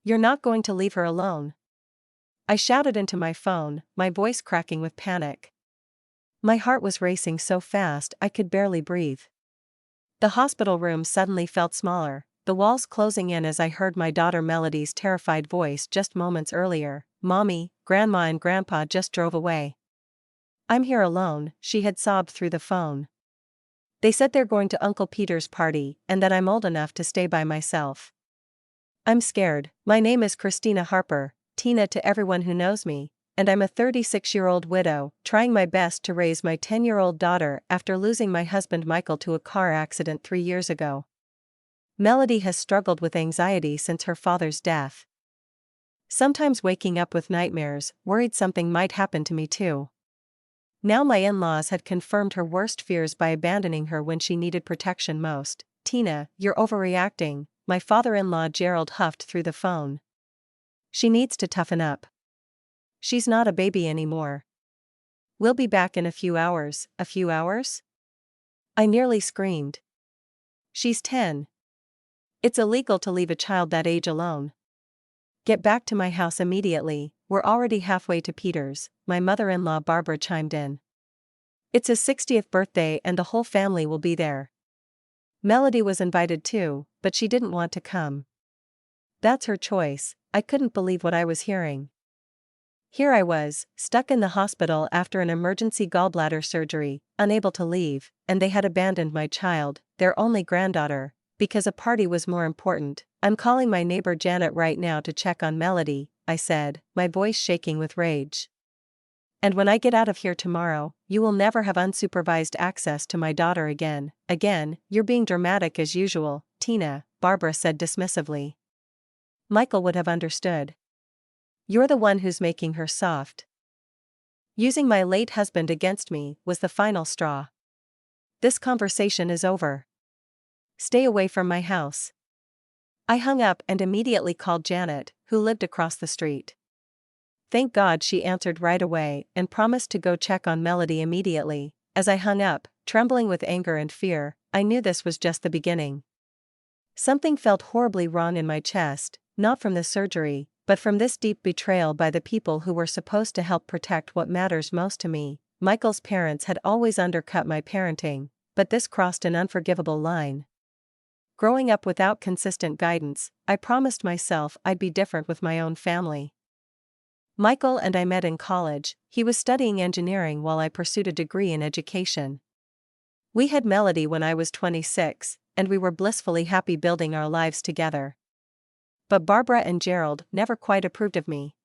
You're not going to leave her alone?" I shouted into my phone, my voice cracking with panic. My heart was racing so fast I could barely breathe. The hospital room suddenly felt smaller, the walls closing in as I heard my daughter Melody's terrified voice just moments earlier. "Mommy, Grandma and Grandpa just drove away. I'm here alone," she had sobbed through the phone. "They said they're going to Uncle Peter's party and that I'm old enough to stay by myself. I'm scared. My name is Christina Harper, Tina to everyone who knows me, and I'm a 36-year-old widow, trying my best to raise my 10-year-old daughter after losing my husband Michael to a car accident 3 years ago. Melody has struggled with anxiety since her father's death. Sometimes waking up with nightmares, worried something might happen to me too. Now my in-laws had confirmed her worst fears by abandoning her when she needed protection most. Tina, you're overreacting," my father-in-law Gerald huffed through the phone. "She needs to toughen up. She's not a baby anymore. We'll be back in a few hours." "A few hours?" I nearly screamed. "She's 10. It's illegal to leave a child that age alone. Get back to my house immediately, we're already halfway to Peter's," my mother-in-law Barbara chimed in. "It's his 60th birthday and the whole family will be there." Melody was invited too, but she didn't want to come. "That's her choice." I couldn't believe what I was hearing. Here I was, stuck in the hospital after an emergency gallbladder surgery, unable to leave, and they had abandoned my child, their only granddaughter, because a party was more important. "I'm calling my neighbor Janet right now to check on Melody," I said, my voice shaking with rage. "And when I get out of here tomorrow, you will never have unsupervised access to my daughter again." "Again, you're being dramatic as usual, Tina," Barbara said dismissively. "Michael would have understood. You're the one who's making her soft." Using my late husband against me was the final straw. "This conversation is over. Stay away from my house." I hung up and immediately called Janet, who lived across the street. Thank God she answered right away and promised to go check on Melody immediately. As I hung up, trembling with anger and fear, I knew this was just the beginning. Something felt horribly wrong in my chest, not from the surgery, but from this deep betrayal by the people who were supposed to help protect what matters most to me. Michael's parents had always undercut my parenting, but this crossed an unforgivable line. Growing up without consistent guidance, I promised myself I'd be different with my own family. Michael and I met in college. He was studying engineering while I pursued a degree in education. We had Melody when I was 26, and we were blissfully happy building our lives together. But Barbara and Gerald never quite approved of me.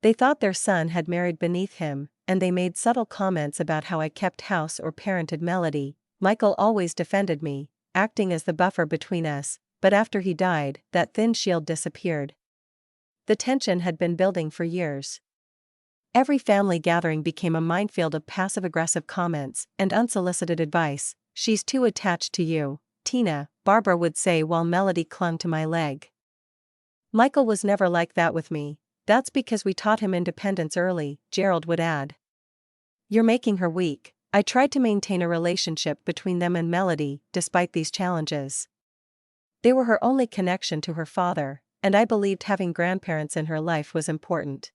They thought their son had married beneath him, and they made subtle comments about how I kept house or parented Melody. Michael always defended me, acting as the buffer between us, but after he died, that thin shield disappeared. The tension had been building for years. Every family gathering became a minefield of passive-aggressive comments and unsolicited advice. "She's too attached to you, Tina," Barbara would say while Melody clung to my leg. "Michael was never like that with me. That's because we taught him independence early," Gerald would add. "You're making her weak." I tried to maintain a relationship between them and Melody, despite these challenges. They were her only connection to her father, and I believed having grandparents in her life was important.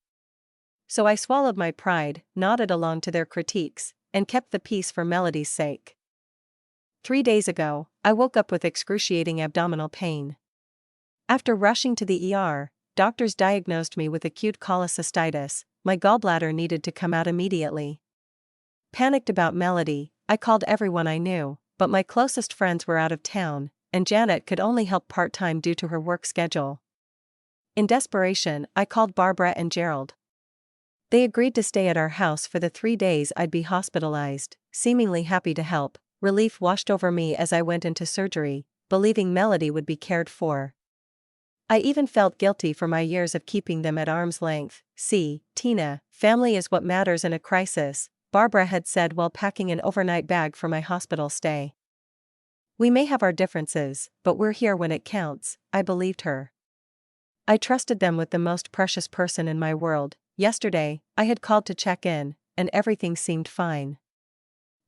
So I swallowed my pride, nodded along to their critiques, and kept the peace for Melody's sake. 3 days ago, I woke up with excruciating abdominal pain. After rushing to the ER, doctors diagnosed me with acute cholecystitis. My gallbladder needed to come out immediately. Panicked about Melody, I called everyone I knew, but my closest friends were out of town, and Janet could only help part-time due to her work schedule. In desperation, I called Barbara and Gerald. They agreed to stay at our house for the 3 days I'd be hospitalized, seemingly happy to help. Relief washed over me as I went into surgery, believing Melody would be cared for. I even felt guilty for my years of keeping them at arm's length. "See, Tina, family is what matters in a crisis," Barbara had said while packing an overnight bag for my hospital stay. "We may have our differences, but we're here when it counts," I believed her. I trusted them with the most precious person in my world. Yesterday, I had called to check in, and everything seemed fine.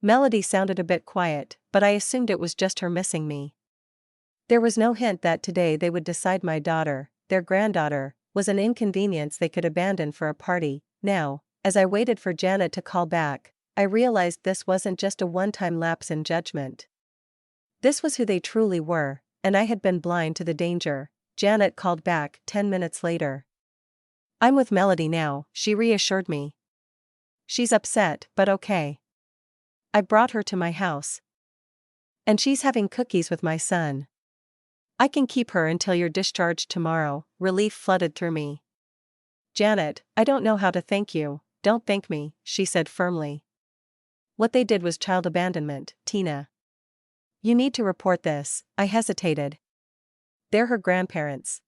Melody sounded a bit quiet, but I assumed it was just her missing me. There was no hint that today they would decide my daughter. their granddaughter, was an inconvenience they could abandon for a party. Now, as I waited for Janet to call back, I realized this wasn't just a one-time lapse in judgment. This was who they truly were, and I had been blind to the danger. Janet called back 10 minutes later. "I'm with Melody now," she reassured me. "She's upset, but okay. I brought her to my house. And she's having cookies with my son. I can keep her until you're discharged tomorrow." Relief flooded through me. "Janet, I don't know how to thank you." "Don't thank me," she said firmly. "What they did was child abandonment, Tina. You need to report this." I hesitated. "They're her grandparents.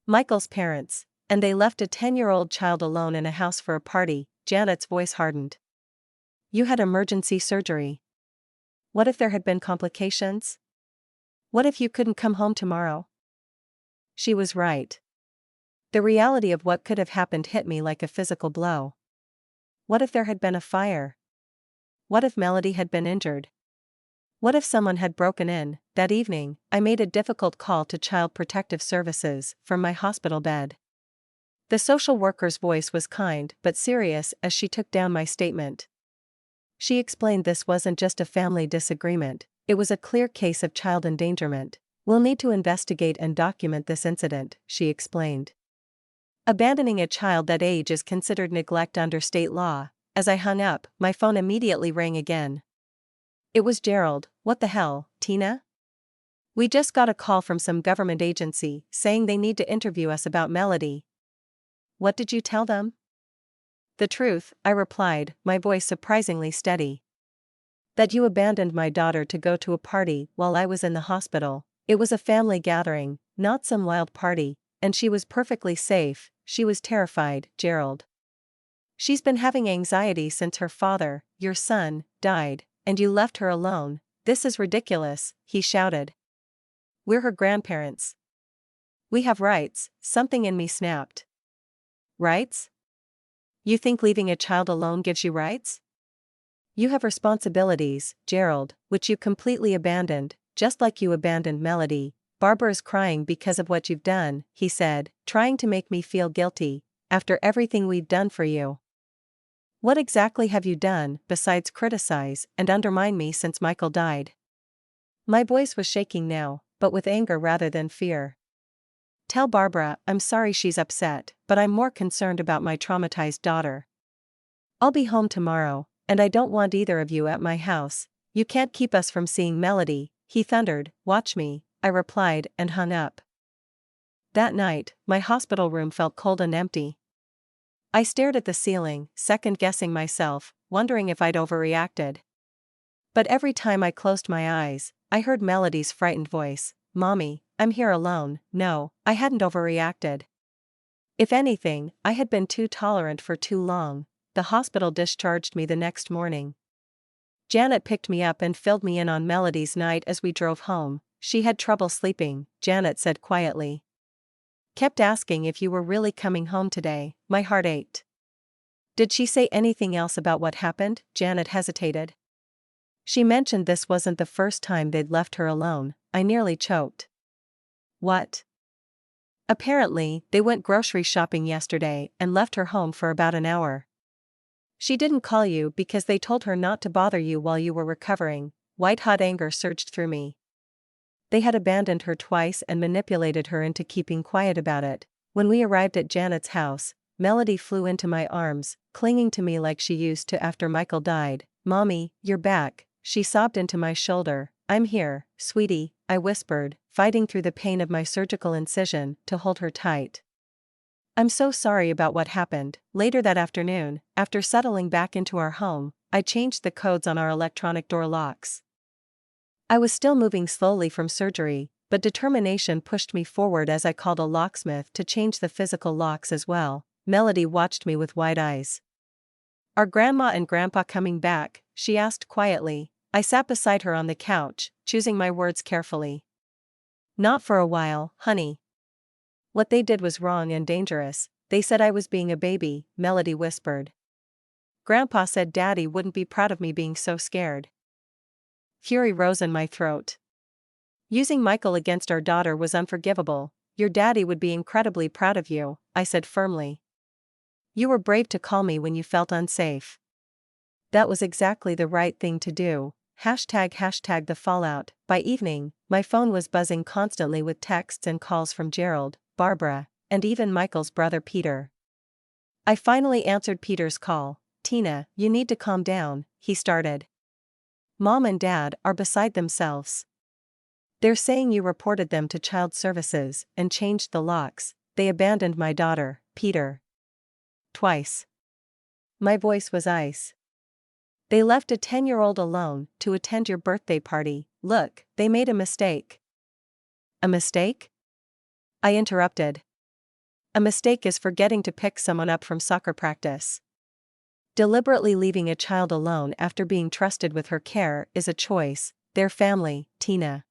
Michael's parents, and they left a 10-year-old child alone in a house for a party." Janet's voice hardened. "You had emergency surgery. What if there had been complications? What if you couldn't come home tomorrow?" She was right. The reality of what could have happened hit me like a physical blow. What if there had been a fire? What if Melody had been injured? What if someone had broken in? That evening, I made a difficult call to Child Protective Services from my hospital bed. The social worker's voice was kind but serious as she took down my statement. She explained this wasn't just a family disagreement, it was a clear case of child endangerment. "We'll need to investigate and document this incident," she explained. Abandoning a child that age is considered neglect under state law. As I hung up, my phone immediately rang again. It was Gerald. "What the hell, Tina? We just got a call from some government agency saying they need to interview us about Melody." "What did you tell them?" "The truth," I replied, my voice surprisingly steady. "That you abandoned my daughter to go to a party while I was in the hospital. It was a family gathering, not some wild party, and she was perfectly safe." She was terrified, Gerald. "She's been having anxiety since her father, your son, died, and you left her alone." "This is ridiculous," he shouted. "We're her grandparents. We have rights." Something in me snapped. "Rights? You think leaving a child alone gives you rights? You have responsibilities, Gerald, which you completely abandoned, just like you abandoned Melody." "Barbara's crying because of what you've done," he said, trying to make me feel guilty, "after everything we've done for you." "What exactly have you done besides criticize and undermine me since Michael died?" My voice was shaking now, but with anger rather than fear. "Tell Barbara I'm sorry she's upset, but I'm more concerned about my traumatized daughter. I'll be home tomorrow, and I don't want either of you at my house. You can't keep us from seeing Melody," he thundered. "Watch me," I replied and hung up. That night, my hospital room felt cold and empty. I stared at the ceiling, second-guessing myself, wondering if I'd overreacted. But every time I closed my eyes, I heard Melody's frightened voice. "Mommy, I'm here alone." No, I hadn't overreacted. If anything, I had been too tolerant for too long. The hospital discharged me the next morning. Janet picked me up and filled me in on Melody's night as we drove home. "She had trouble sleeping," Janet said quietly. "Kept asking if you were really coming home today." My heart ached. "Did she say anything else about what happened?" Janet hesitated. "She mentioned this wasn't the first time they'd left her alone." I nearly choked. "What?" "Apparently, they went grocery shopping yesterday and left her home for about an hour. She didn't call you because they told her not to bother you while you were recovering." White-hot anger surged through me. They had abandoned her twice and manipulated her into keeping quiet about it. When we arrived at Janet's house, Melody flew into my arms, clinging to me like she used to after Michael died. "Mommy, you're back," she sobbed into my shoulder. "I'm here, sweetie," I whispered, fighting through the pain of my surgical incision to hold her tight. "I'm so sorry about what happened." Later that afternoon, after settling back into our home, I changed the codes on our electronic door locks. I was still moving slowly from surgery, but determination pushed me forward as I called a locksmith to change the physical locks as well. Melody watched me with wide eyes. "Are Grandma and Grandpa coming back?" she asked quietly. I sat beside her on the couch, choosing my words carefully. "Not for a while, honey. What they did was wrong and dangerous. They said I was being a baby," Melody whispered. "Grandpa said Daddy wouldn't be proud of me being so scared." Fury rose in my throat. Using Michael against our daughter was unforgivable, Your daddy would be incredibly proud of you, I said firmly. You were brave to call me when you felt unsafe. That was exactly the right thing to do. #hashtag the fallout. By evening, my phone was buzzing constantly with texts and calls from Gerald, Barbara, and even Michael's brother Peter. I finally answered Peter's call. Tina, you need to calm down, he started. Mom and Dad are beside themselves. They're saying you reported them to child services and changed the locks. They abandoned my daughter, Peter. Twice. My voice was ice. They left a 10-year-old alone to attend your birthday party. Look, they made a mistake. A mistake? I interrupted. A mistake is forgetting to pick someone up from soccer practice. Deliberately leaving a child alone after being trusted with her care is a choice. Their family, Tina.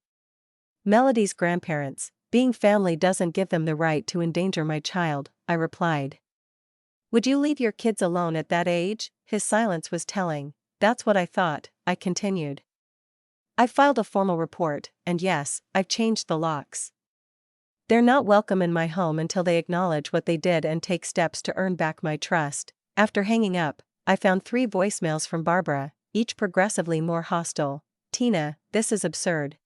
Melody's grandparents. Being family doesn't give them the right to endanger my child, I replied. Would you leave your kids alone at that age? His silence was telling. That's what I thought, I continued. I filed a formal report, and yes, I've changed the locks. They're not welcome in my home until they acknowledge what they did and take steps to earn back my trust. After hanging up, I found 3 voicemails from Barbara, each progressively more hostile. Tina, this is absurd.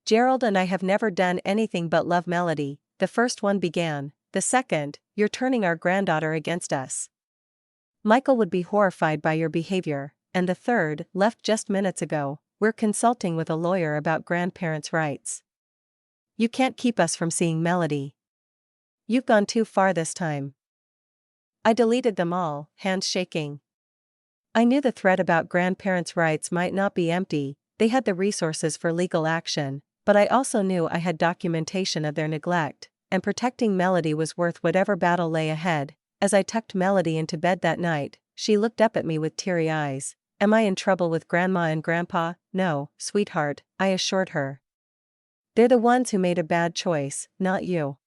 Gerald and I have never done anything but love Melody, the first one began. The second, you're turning our granddaughter against us. Michael would be horrified by your behavior. And the third, left just minutes ago, we're consulting with a lawyer about grandparents' rights. You can't keep us from seeing Melody. You've gone too far this time. I deleted them all, hands shaking. I knew the threat about grandparents' rights might not be empty, they had the resources for legal action, but I also knew I had documentation of their neglect, and protecting Melody was worth whatever battle lay ahead. As I tucked Melody into bed that night, she looked up at me with teary eyes. Am I in trouble with Grandma and Grandpa? No, sweetheart, I assured her. They're the ones who made a bad choice, not you.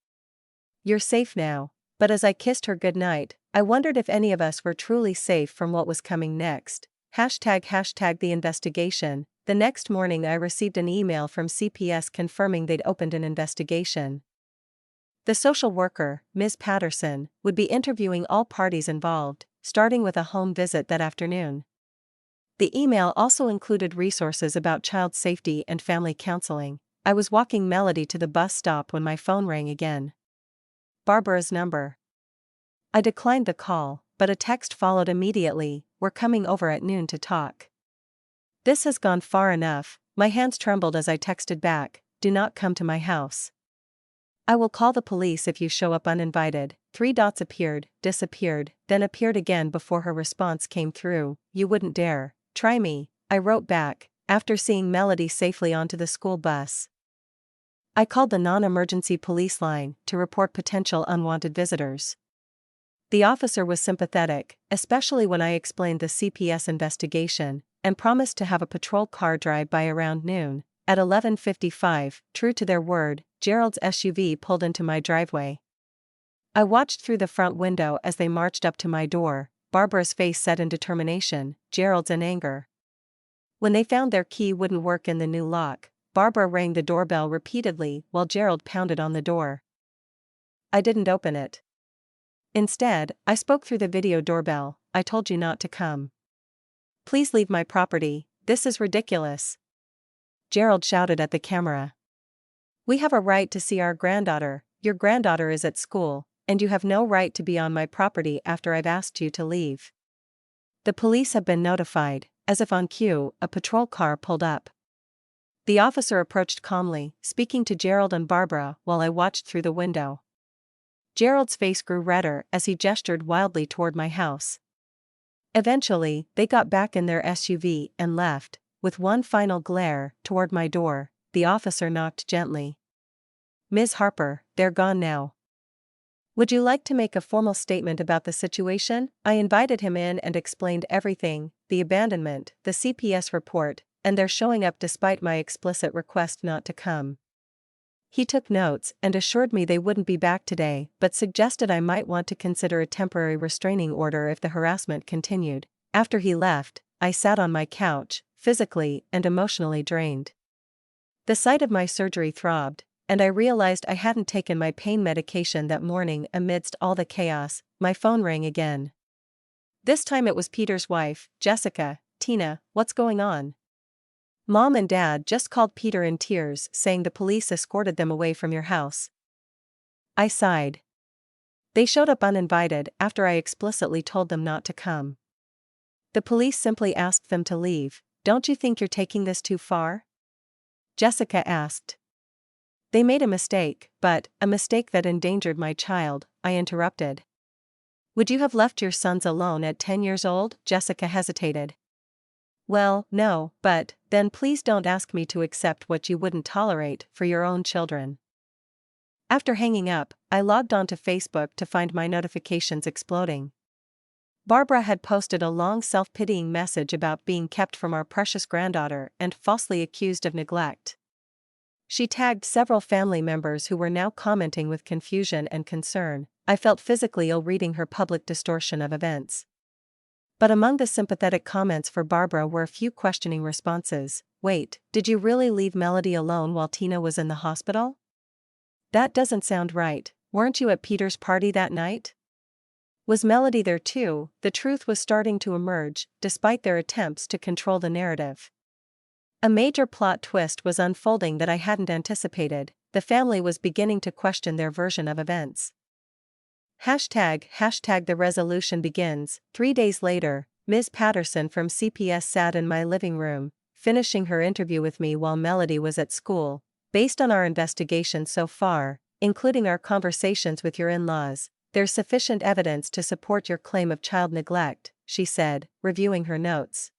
You're safe now. But as I kissed her goodnight, I wondered if any of us were truly safe from what was coming next. #the investigation. The next morning I received an email from CPS confirming they'd opened an investigation. The social worker, Ms. Patterson, would be interviewing all parties involved, starting with a home visit that afternoon. The email also included resources about child safety and family counseling. I was walking Melody to the bus stop when my phone rang again. Barbara's number. I declined the call, but a text followed immediately. We're coming over at noon to talk. This has gone far enough. My hands trembled as I texted back, do not come to my house. I will call the police if you show up uninvited. 3 dots appeared, disappeared, then appeared again before her response came through. You wouldn't dare. Try me, I wrote back, after seeing Melody safely onto the school bus. I called the non-emergency police line to report potential unwanted visitors. The officer was sympathetic, especially when I explained the CPS investigation, and promised to have a patrol car drive by around noon. At 11:55, true to their word, Gerald's SUV pulled into my driveway. I watched through the front window as they marched up to my door, Barbara's face set in determination, Gerald's in anger. When they found their key wouldn't work in the new lock, Barbara rang the doorbell repeatedly while Gerald pounded on the door. I didn't open it. Instead, I spoke through the video doorbell. I told you not to come. Please leave my property, this is ridiculous. Gerald shouted at the camera. We have a right to see our granddaughter, your granddaughter is at school, and you have no right to be on my property after I've asked you to leave. The police have been notified. As if on cue, a patrol car pulled up. The officer approached calmly, speaking to Gerald and Barbara while I watched through the window. Gerald's face grew redder as he gestured wildly toward my house. Eventually, they got back in their SUV and left. With one final glare toward my door, the officer knocked gently. Ms. Harper, they're gone now. Would you like to make a formal statement about the situation? I invited him in and explained everything, the abandonment, the CPS report, and their showing up despite my explicit request not to come. He took notes and assured me they wouldn't be back today, but suggested I might want to consider a temporary restraining order if the harassment continued. After he left, I sat on my couch, physically and emotionally drained. The site of my surgery throbbed, and I realized I hadn't taken my pain medication that morning. Amidst all the chaos, my phone rang again. This time it was Peter's wife, Jessica. "Tina, what's going on?" "Mom and Dad just called," Peter in tears, saying the police escorted them away from your house. I sighed. "They showed up uninvited after I explicitly told them not to come." "The police simply asked them to leave. Don't you think you're taking this too far?" Jessica asked. "They made a mistake, but a mistake that endangered my child," I interrupted. "Would you have left your sons alone at 10 years old?" Jessica hesitated. "Well, no, but then please don't ask me to accept what you wouldn't tolerate for your own children." After hanging up, I logged onto Facebook to find my notifications exploding. Barbara had posted a long self-pitying message about being kept from our precious granddaughter and falsely accused of neglect. She tagged several family members who were now commenting with confusion and concern. I felt physically ill reading her public distortion of events. But among the sympathetic comments for Barbara were a few questioning responses. "Wait, did you really leave Melody alone while Tina was in the hospital? That doesn't sound right. Weren't you at Peter's party that night? Was Melody there too?" The truth was starting to emerge, despite their attempts to control the narrative. A major plot twist was unfolding that I hadn't anticipated. The family was beginning to question their version of events. Hashtag the resolution begins. 3 days later, Ms. Patterson from CPS sat in my living room, finishing her interview with me while Melody was at school. "Based on our investigation so far, including our conversations with your in-laws, there's sufficient evidence to support your claim of child neglect," she said, reviewing her notes.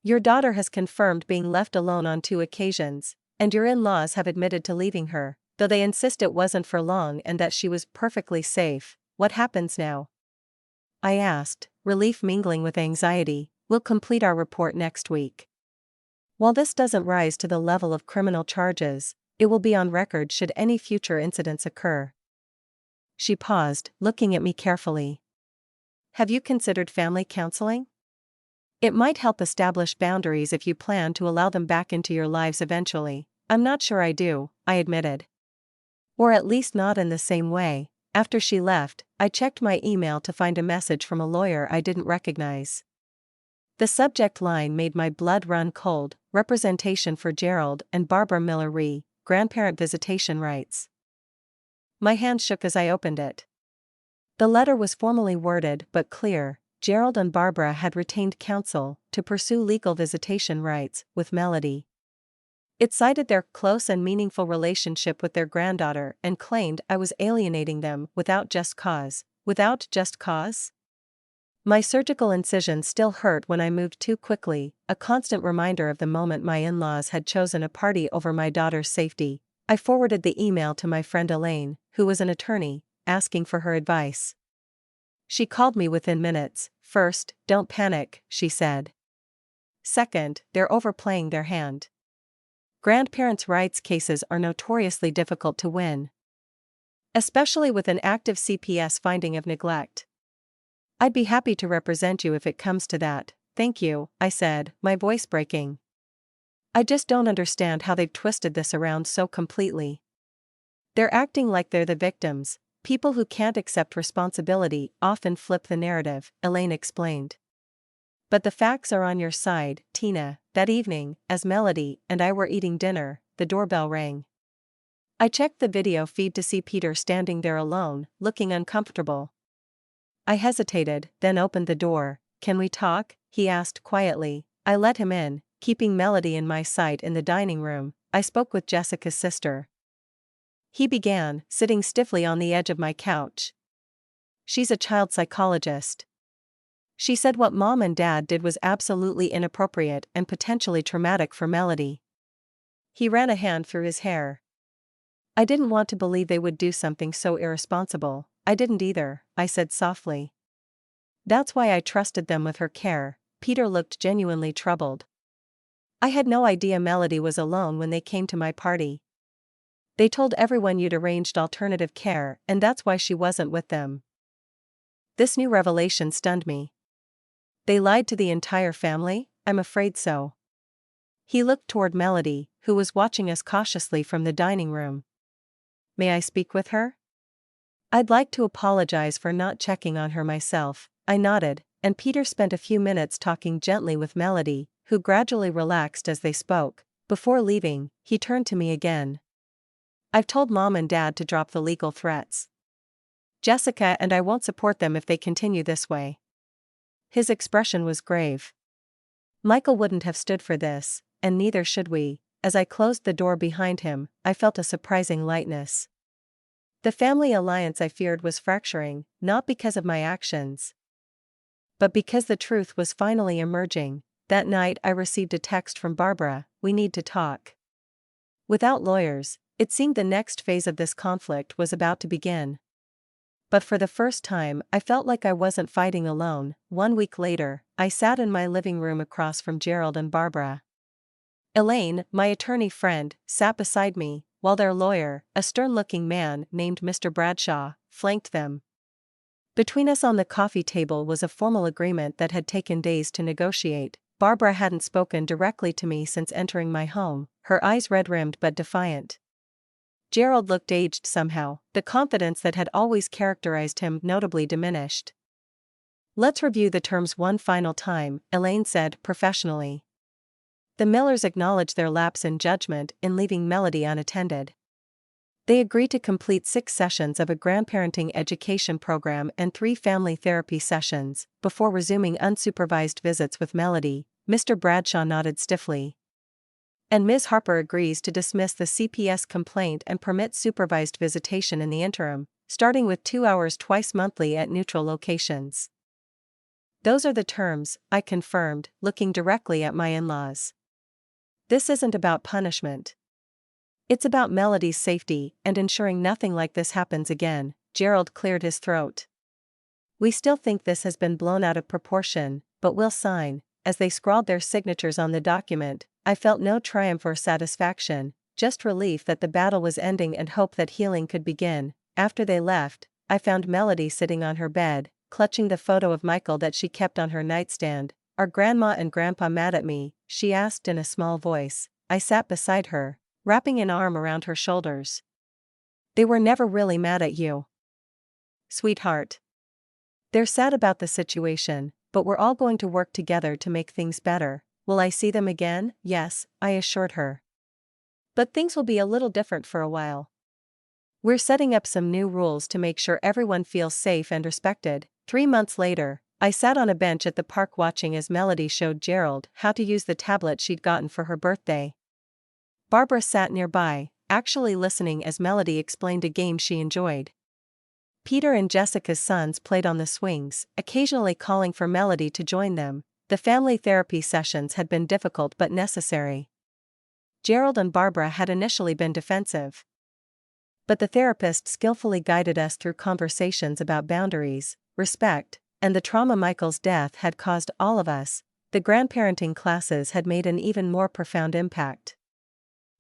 "Your daughter has confirmed being left alone on 2 occasions, and your in-laws have admitted to leaving her, though they insist it wasn't for long and that she was perfectly safe. What happens now?" I asked, relief mingling with anxiety. "We'll complete our report next week. While this doesn't rise to the level of criminal charges, it will be on record should any future incidents occur." She paused, looking at me carefully. "Have you considered family counseling? It might help establish boundaries if you plan to allow them back into your lives eventually." "I'm not sure I do," I admitted. "Or at least not in the same way." After she left, I checked my email to find a message from a lawyer I didn't recognize. The subject line made my blood run cold: "Representation for Gerald and Barbara Miller Ree, grandparent visitation rights." My hand shook as I opened it. The letter was formally worded but clear. Gerald and Barbara had retained counsel to pursue legal visitation rights with Melody. It cited their close and meaningful relationship with their granddaughter and claimed I was alienating them without just cause. Without just cause? My surgical incision still hurt when I moved too quickly, a constant reminder of the moment my in-laws had chosen a party over my daughter's safety. I forwarded the email to my friend Elaine, who was an attorney, asking for her advice. She called me within minutes. "First, don't panic," she said. "Second, they're overplaying their hand. Grandparents' rights cases are notoriously difficult to win, especially with an active CPS finding of neglect. I'd be happy to represent you if it comes to that." "Thank you," I said, my voice breaking. "I just don't understand how they've twisted this around so completely. They're acting like they're the victims. People who can't accept responsibility often flip the narrative," Elaine explained. "But the facts are on your side, Tina." That evening, as Melody and I were eating dinner, the doorbell rang. I checked the video feed to see Peter standing there alone, looking uncomfortable. I hesitated, then opened the door. "Can we talk?" he asked quietly. I let him in, keeping Melody in my sight in the dining room. "I spoke with Jessica's sister," he began, sitting stiffly on the edge of my couch. "She's a child psychologist. She said what Mom and Dad did was absolutely inappropriate and potentially traumatic for Melody." He ran a hand through his hair. "I didn't want to believe they would do something so irresponsible." "I didn't either," I said softly. "That's why I trusted them with her care." Peter looked genuinely troubled. "I had no idea Melody was alone when they came to my party. They told everyone you'd arranged alternative care, and that's why she wasn't with them." This new revelation stunned me. "They lied to the entire family?" "I'm afraid so." He looked toward Melody, who was watching us cautiously from the dining room. May I speak with her? I'd like to apologize for not checking on her myself. I nodded, and Peter spent a few minutes talking gently with Melody, who gradually relaxed as they spoke. Before leaving, he turned to me again. I've told Mom and Dad to drop the legal threats. Jessica and I won't support them if they continue this way. His expression was grave. Michael wouldn't have stood for this, and neither should we. As I closed the door behind him, I felt a surprising lightness. The family alliance I feared was fracturing, not because of my actions, but because the truth was finally emerging. That night I received a text from Barbara, "We need to talk." Without lawyers, it seemed the next phase of this conflict was about to begin. But for the first time, I felt like I wasn't fighting alone. 1 week later, I sat in my living room across from Gerald and Barbara. Elaine, my attorney friend, sat beside me, while their lawyer, a stern-looking man named Mr. Bradshaw, flanked them. Between us on the coffee table was a formal agreement that had taken days to negotiate. Barbara hadn't spoken directly to me since entering my home, her eyes red-rimmed but defiant. Gerald looked aged somehow, the confidence that had always characterized him notably diminished. "Let's review the terms one final time," Elaine said professionally. The Millers acknowledged their lapse in judgment in leaving Melody unattended. They agreed to complete 6 sessions of a grandparenting education program and 3 family therapy sessions, before resuming unsupervised visits with Melody. Mr. Bradshaw nodded stiffly. "And Ms. Harper agrees to dismiss the CPS complaint and permit supervised visitation in the interim, starting with 2 hours twice monthly at neutral locations." "Those are the terms," I confirmed, looking directly at my in-laws. "This isn't about punishment. It's about Melody's safety and ensuring nothing like this happens again." Gerald cleared his throat. "We still think this has been blown out of proportion, but we'll sign." As they scrawled their signatures on the document, I felt no triumph or satisfaction, just relief that the battle was ending and hope that healing could begin. After they left, I found Melody sitting on her bed, clutching the photo of Michael that she kept on her nightstand. "Are Grandma and Grandpa mad at me?" she asked in a small voice. I sat beside her, wrapping an arm around her shoulders. "They were never really mad at you, sweetheart. They're sad about the situation, but we're all going to work together to make things better." "Will I see them again?" "Yes," I assured her. "But things will be a little different for a while. We're setting up some new rules to make sure everyone feels safe and respected." 3 months later, I sat on a bench at the park watching as Melody showed Gerald how to use the tablet she'd gotten for her birthday. Barbara sat nearby, actually listening as Melody explained a game she enjoyed. Peter and Jessica's sons played on the swings, occasionally calling for Melody to join them. The family therapy sessions had been difficult but necessary. Gerald and Barbara had initially been defensive, but the therapist skillfully guided us through conversations about boundaries, respect, and the trauma Michael's death had caused all of us. The grandparenting classes had made an even more profound impact.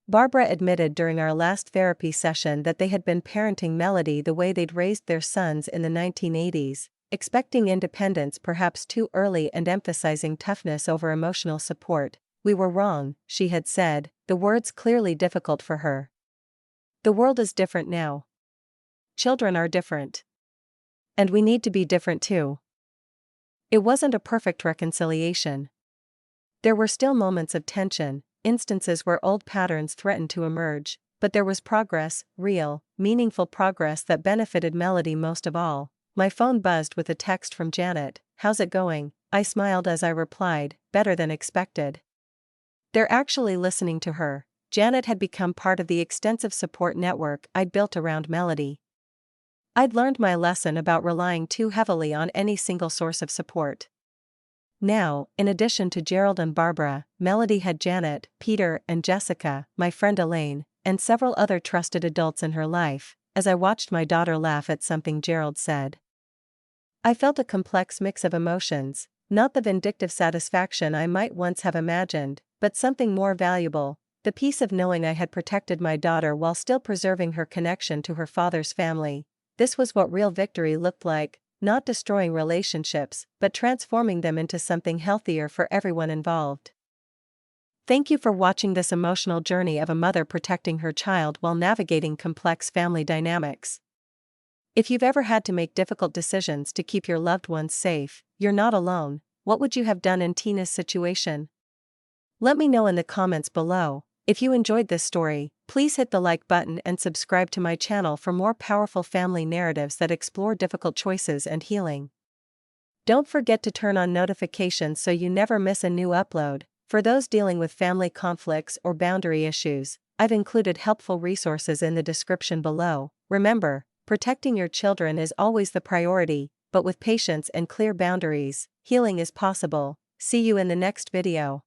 Barbara admitted during our last therapy session that they had been parenting Melody the way they'd raised their sons in the 1980s, expecting independence perhaps too early and emphasizing toughness over emotional support. "We were wrong," she had said, the words clearly difficult for her. "The world is different now. Children are different. And we need to be different too." It wasn't a perfect reconciliation. There were still moments of tension, instances where old patterns threatened to emerge, but there was progress, real, meaningful progress that benefited Melody most of all. My phone buzzed with a text from Janet. "How's it going?" I smiled as I replied, "Better than expected." They're actually listening to her. Janet had become part of the extensive support network I'd built around Melody. I'd learned my lesson about relying too heavily on any single source of support. Now, in addition to Gerald and Barbara, Melody had Janet, Peter, and Jessica, my friend Elaine, and several other trusted adults in her life. As I watched my daughter laugh at something Gerald said, I felt a complex mix of emotions, not the vindictive satisfaction I might once have imagined, but something more valuable, the peace of knowing I had protected my daughter while still preserving her connection to her father's family. This was what real victory looked like, not destroying relationships, but transforming them into something healthier for everyone involved. Thank you for watching this emotional journey of a mother protecting her child while navigating complex family dynamics. If you've ever had to make difficult decisions to keep your loved ones safe, you're not alone. What would you have done in Tina's situation? Let me know in the comments below. If you enjoyed this story, please hit the like button and subscribe to my channel for more powerful family narratives that explore difficult choices and healing. Don't forget to turn on notifications so you never miss a new upload. For those dealing with family conflicts or boundary issues, I've included helpful resources in the description below. Remember, protecting your children is always the priority, but with patience and clear boundaries, healing is possible. See you in the next video.